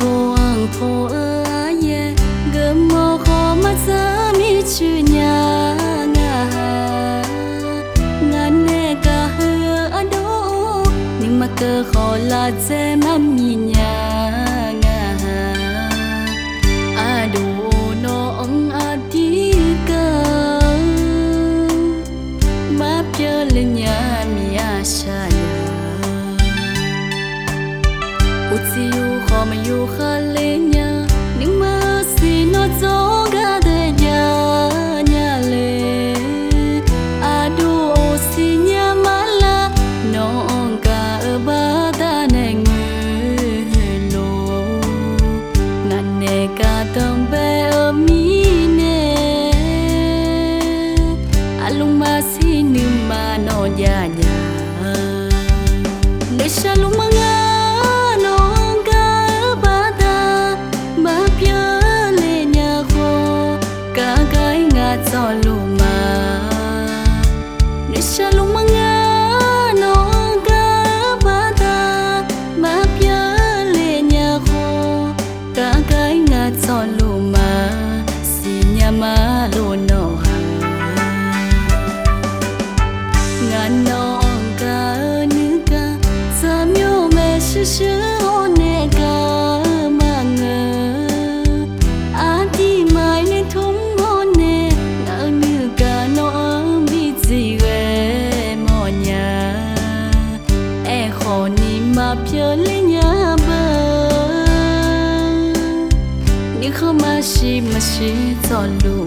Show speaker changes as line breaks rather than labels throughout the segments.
cô ăn phố ở ye gầm mò khó mà giờ mi chữ nhà ngàn nè cả hứa ở đâu nhưng mà cơ khó là dễ mắm nhìn nhà à đủ nó ông à đi cơ map chơi lên nhà mi à xa utsiu khó mà yêu khá lên nhà nhưng mà xin nó gió ga để nhà lệ à đủ xin nhà mà là nó cả ở ba ta này người lô ngàn nè cả tâm bé ở mi nè à lung mà xin nhưng mà nó nhà để xa lung mà gió luma để xa lung mà ngã nó cả ba ta mà bia lệ nhà khô cả cái ngã gió luma xin nhà mà lô nó ngã nó cả nữ cả sa miêu mẹ sư sư hôn nè cả mà ngờ à đi mai nên thúng mà phía lên nhà bờ nhưng không mà chỉ gió lùa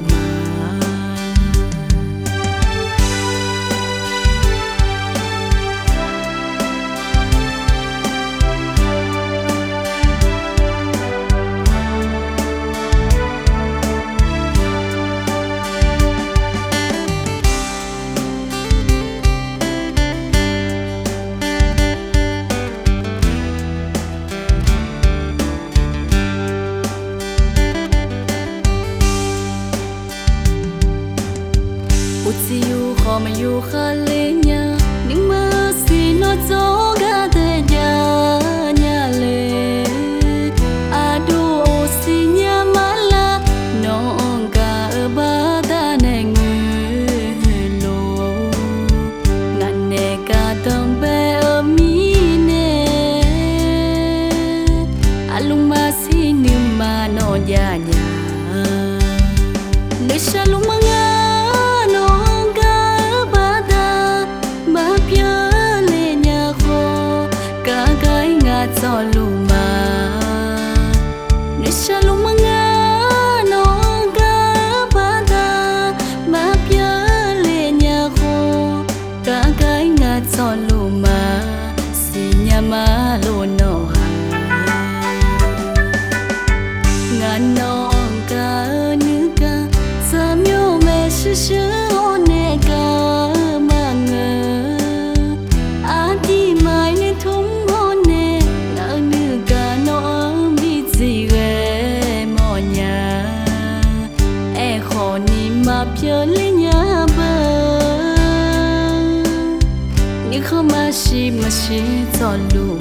utsiu khó mà yêu khá lên nhà nhưng mà xin nó gió ga để nhà lệ à đủ xin nhà mà là nó cả ở ba ta này người lô ngàn nè cả tâm bé ở mi nè à lung mà xin nhưng mà nó nhà để xa lung mà gió luma để xa lung mà ngã nó cả ba ta mà bia lệ nhà khô cả cái ngã gió luma xin nhà mà lô nó ngã nó cả nữ cả sa miêu mẹ sư sư hôn nè cả mà ngờ à đi mai nên thúng mà phía lên nhà bờ nhưng không mà chỉ gió lùa